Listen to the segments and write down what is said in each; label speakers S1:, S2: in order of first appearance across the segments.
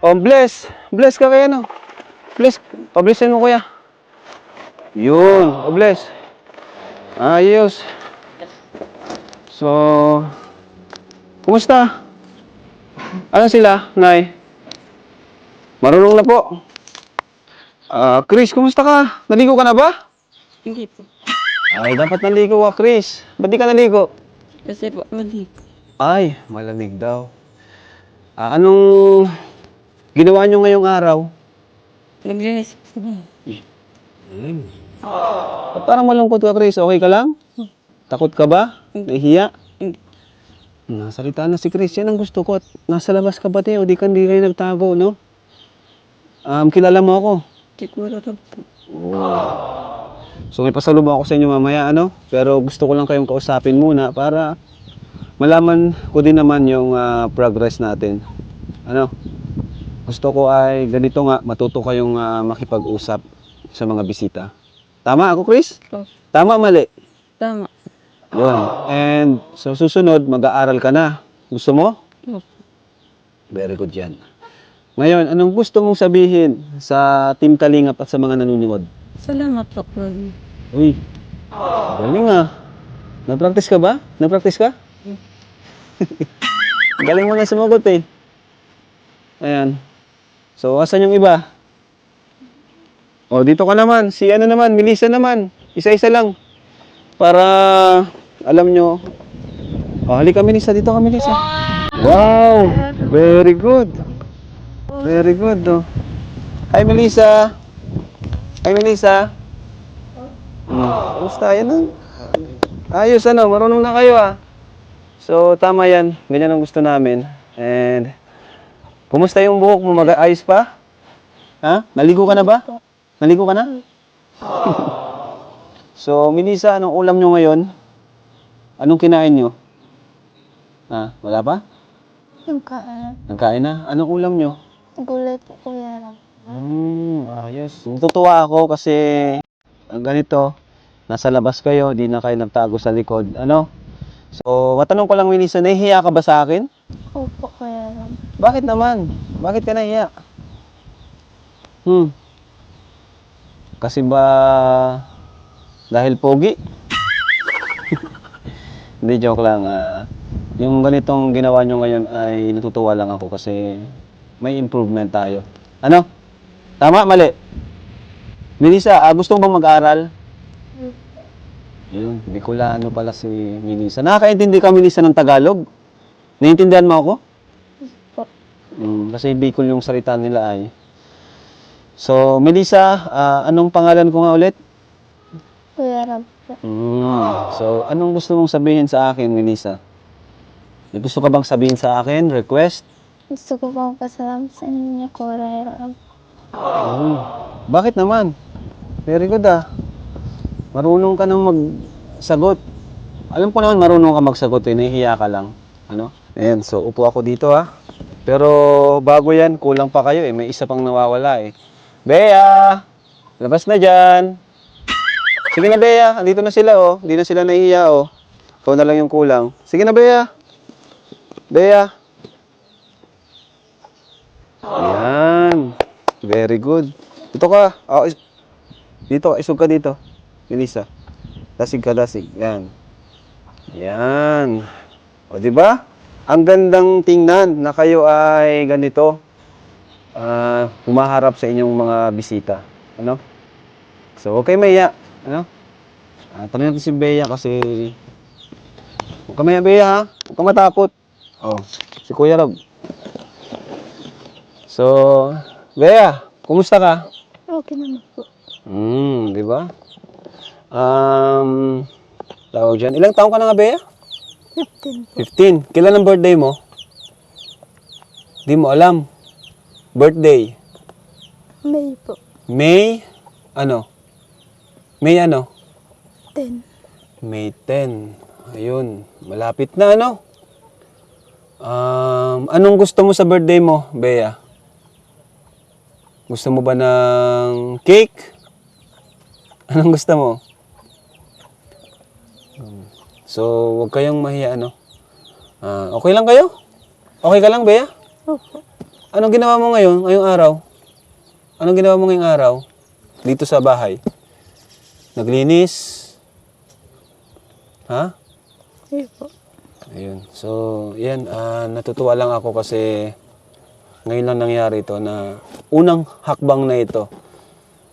S1: Oh, bless. Bless ka kaya, no? Bless. Pablessin mo, kuya. Yun. Oh, bless. Ayos. So, kumusta? Ano sila, Nay? Marunong na po. Chris, kumusta ka? Naligo ka na ba?
S2: Hindi po.
S1: Ay, dapat naligo ka, Chris. Ba't di ka naligo?
S2: Kasi po, mali.
S1: Ay, malamig daw. Anong ginawa nyo ngayong araw?
S2: Naglinis po.
S1: Ba't parang malungkot ka, Chris? Okay ka lang? Takot ka ba? Nahihiya?
S2: Hindi.
S1: Nasalita na si Chris. Yan ang gusto ko. At nasa labas ka ba, Teo? Di kayo nagtago, no? Kilala mo ako.
S2: Siguro na po.
S1: So may pasalubong ako sa inyo mamaya, ano? Pero gusto ko lang kayong kausapin muna para malaman ko din naman yung progress natin. Ano? Gusto ko ay ganito nga, matuto kayong makipag-usap sa mga bisita. Tama ako, Chris?
S2: Oh,
S1: Tama, mali?
S2: tama.
S1: Yun. And sa susunod, mag-aaral ka na. Gusto mo?
S2: Oh,
S1: Very good yan. Ngayon, anong gusto mong sabihin sa Team Kalingap at sa mga nanonood?
S2: salamat po.
S1: Uy, galing ah. Nag-practice ka ba? Nag-practice ka? Galing mo na sumagot eh. Ayan. So, asan yung iba? O, dito ka naman. Si ano naman, Melissa naman. Isa-isa lang. Para alam nyo. O, halika Melissa. Dito ka Melissa. Wow! Very good. Very good. Oh. Hi Melissa. Hi Melissa. Kamusta? Yan ayos ano, marunong na kayo ah. So tama yan, ganyan ang gusto namin. And kumusta yung buhok mo? Mag-ayos pa? Ha? Naligo ka na ba? Naligo ka na? So Melissa, anong ulam nyo ngayon? Anong kinain nyo? Ha? Wala pa?
S3: Yung kaan.
S1: Nagkain na? Anong ulam nyo?
S3: Gulay po kuya lang.
S1: Ayos. Natutuwa ako kasi ang ganito, nasa labas kayo, di na kayo nagtago sa likod. Ano? So, matanong ko lang, Melissa, nahihiya ka ba sa akin?
S3: Opo kuya lang.
S1: Bakit naman? Bakit ka nahihiya? Kasi ba dahil pogi? Hindi, joke lang. Yung ganitong ginawa nyo ngayon ay natutuwa lang ako kasi may improvement tayo. Ano? Tama? Mali? Melissa, gusto mo bang mag-aral? Yun, Bicolano pala si Melissa. Nakakaintindi ka, Melissa, ng Tagalog? Naiintindihan mo ako?
S3: Po.
S1: Kasi Bicol yung salita nila ay. So, Melissa, anong pangalan ko nga ulit?
S3: Kuya lang po.
S1: So, anong gusto mong sabihin sa akin, Melissa? May gusto ka bang sabihin sa akin? Request?
S3: Gusto ko pong pasalamat sa inyo kuya lang.
S1: Bakit naman? Very good ah. Marunong ka nang magsagot. Alam ko naman marunong ka magsagot eh. Nahihiya ka lang. Ano? Ayan, so upo ako dito ah. Pero bago yan, kulang pa kayo eh. May isa pang nawawala eh. Bea! Labas na dyan. Sige na Bea, andito na sila oh. Hindi na sila nahihiya oh. Ikaw na lang yung kulang. Sige na Bea. Bea. Ayan. Very good. Dito ka. Dito, isog ka dito. Melissa. Dasig ka, dasig. Yan. Yan. O, di ba? Ang gandang tingnan na kayo ay ganito. Humaharap sa inyong mga bisita. Ano? So, okay, Maya. Ano? Tanong natin si Bea kasi... Huwag ka Maya, Bea, ha? Huwag ka matakot. Oh, si Kuya Rob. So, Bea, kumusta ka?
S3: Okay naman po.
S1: Di ba? Tawag dyan. Ilang taon ka na nga, Bea?
S3: 15 po.
S1: 15. Kailan ang birthday mo? Di mo alam. Birthday.
S3: May po.
S1: May, ano? May ano?
S3: 10.
S1: May 10. Ayun. Malapit na, ano? Anong gusto mo sa birthday mo, Bea? Gusto mo ba ng cake? Anong gusto mo? So, huwag kayong mahiya, ano? Okay lang kayo? Okay ka lang, Bea?
S3: Opo.
S1: Anong ginawa mo ngayon, ngayong araw? Anong ginawa mo ngayong araw? Dito sa bahay? Naglinis? Ha?
S2: Hindi po.
S1: Ayun. So, yan. Natutuwa lang ako kasi ngayon lang nangyari ito na unang hakbang na ito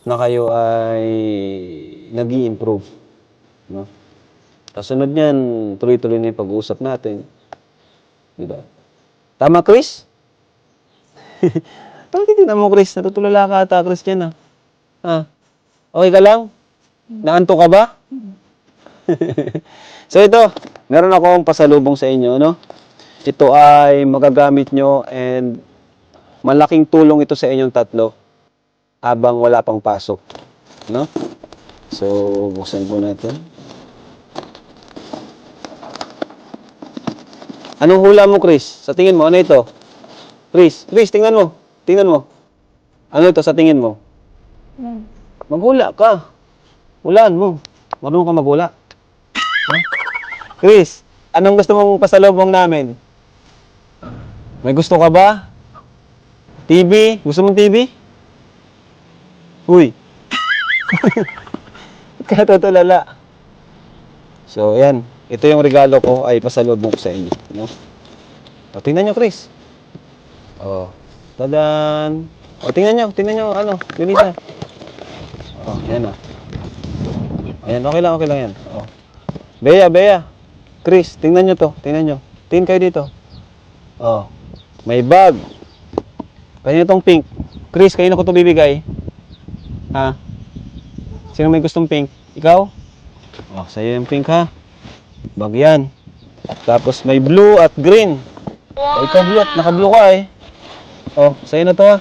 S1: na kayo ay nag-i-improve. No? Kasunod niyan, tuloy-tuloy na yung pag-uusap natin. Diba? Tama, Chris? Bakit hindi mo, Chris? Natutulala ka ata, Chris, dyan, ah. Okay ka lang? Naanto ka ba? So ito, meron akong pasalubong sa inyo, no? Ito ay magagamit nyo and malaking tulong ito sa inyong tatlo habang wala pang pasok, no? So, buksan po natin. Anong hula mo, Chris? Sa tingin mo, ano ito? Chris, tingnan mo. Tingnan mo. Ano ito sa tingin mo? Maghula ka. Hulaan mo. Marunong ka maghula. Huh? Chris, anong gusto mong pasalubong namin? May gusto ka ba? TV? Gusto mong TV? Uy. Kaya tutulala. So, yan. Ito yung regalo ko ay pasalubong ko sa inyo. No? O, tingnan nyo, Chris. O, tadan. O, tingnan nyo, ano, Yunita. O, yan o. Ayan, okay lang yan. O. Bea. Chris, tingnan nyo to, tingnan nyo. Tingin kayo dito. O, may bag. Kanina tong pink. Chris, kanina ko to bibigay. Ha? Sino may gustong pink? Ikaw? O, sa'yo yung pink ha. Bag yan. Tapos may blue at green. O, ikaw blue at naka-blue ka eh. O, sa'yo na to ha.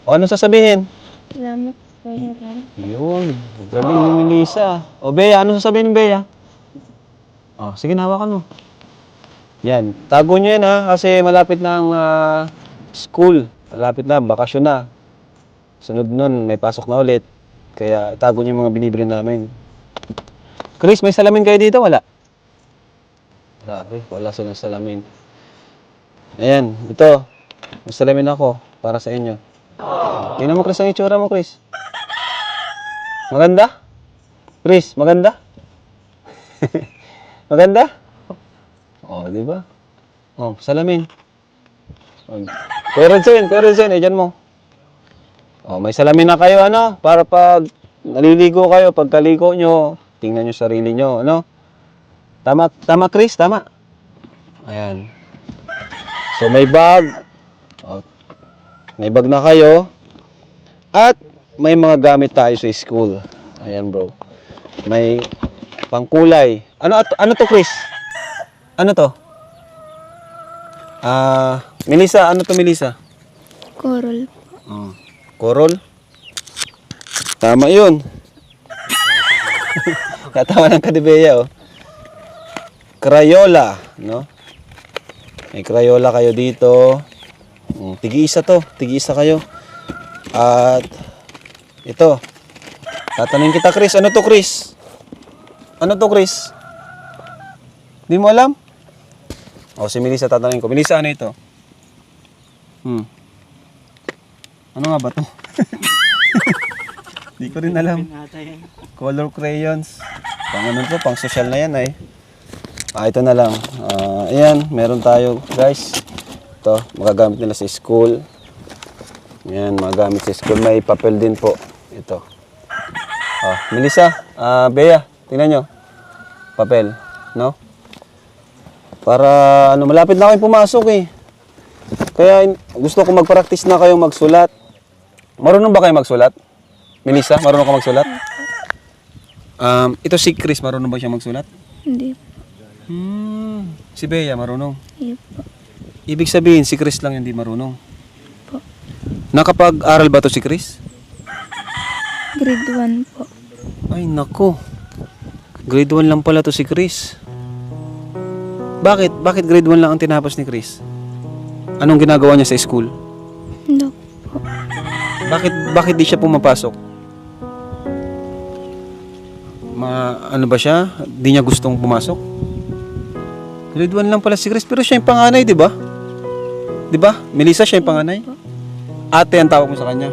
S1: O, ano sasabihin?
S3: Salamat po, Ram.
S1: Yun. Galing ni Melissa. O, Bea, ano sasabihin ni Bea? O, sige, hawakan mo. Yan. Tago nyo yan ha, kasi malapit na ang school. Malapit na, bakasyon na. Sunod nun, may pasok na ulit. Kaya tago nyo yung mga binibili namin. Chris, may salamin kayo dito? Wala? Grabe, wala silang salamin. Ayan, ito. May salamin ako para sa inyo. Tingnan mo, Chris, ang itsura mo, Chris. Maganda? Chris, maganda? Maganda? Oh, di ba? Oh, salamin. Oh. Kuya Rodson, dyan mo. Oh, may salamin na kayo, ano? Para pag naliligo kayo, pagkaligo nyo, tingnan nyo sarili nyo, ano? Tama, Chris, tama. Ayan. So, may bag. Oh, may bag na kayo. At may mga gamit tayo sa school. Ayan, bro. May pangkulay. Ano to, Chris? Ano to? Melissa, ano to, Melissa?
S3: Coral.
S1: Oh. Coral? Tama yun. Natawa ng kadibeya, oh. Crayola, no? May Crayola kayo dito. Tig-isa to. Tig-isa kayo. At ito. Tatanungin kita, Chris. Ano to, Chris? Ano to, Chris? Di mo alam? O, si Melissa tatanungin ko. Melissa, ano ito? Ano nga ba to? Di ko rin alam. Color crayons. Pang ano to? Pang social na yan, eh. Ito na lang. Ayan, meron tayo, guys. Ito, magagamit nila sa school. Ayan, magagamit sa school. May papel din po. Ito. Melissa, Bea, tingnan nyo. Papel, no? Para, malapit na kayong pumasok eh. Kaya gusto ko mag-practice na kayong magsulat. Marunong ba kayo magsulat? Melissa, marunong ka magsulat? Ito si Chris, marunong ba siya magsulat?
S3: Hindi po.
S1: Si Bea, marunong.
S3: Hindi po.
S1: Ibig sabihin, si Chris lang hindi marunong.
S3: Po.
S1: Nakapag-aral ba to si Chris?
S3: Grade 1 po.
S1: Ay, nako. Grade 1 lang pala to si Chris. Bakit? Bakit grade 1 lang ang tinapos ni Chris? Anong ginagawa niya sa school?
S3: Hindi po.
S1: Bakit di siya pumapasok? Ano ba siya? Di niya gustong pumasok? Grade 1 lang pala si Chris, pero siya yung panganay, di ba? Di ba? Melissa siya yung panganay. Ate ang tawag mo sa kanya.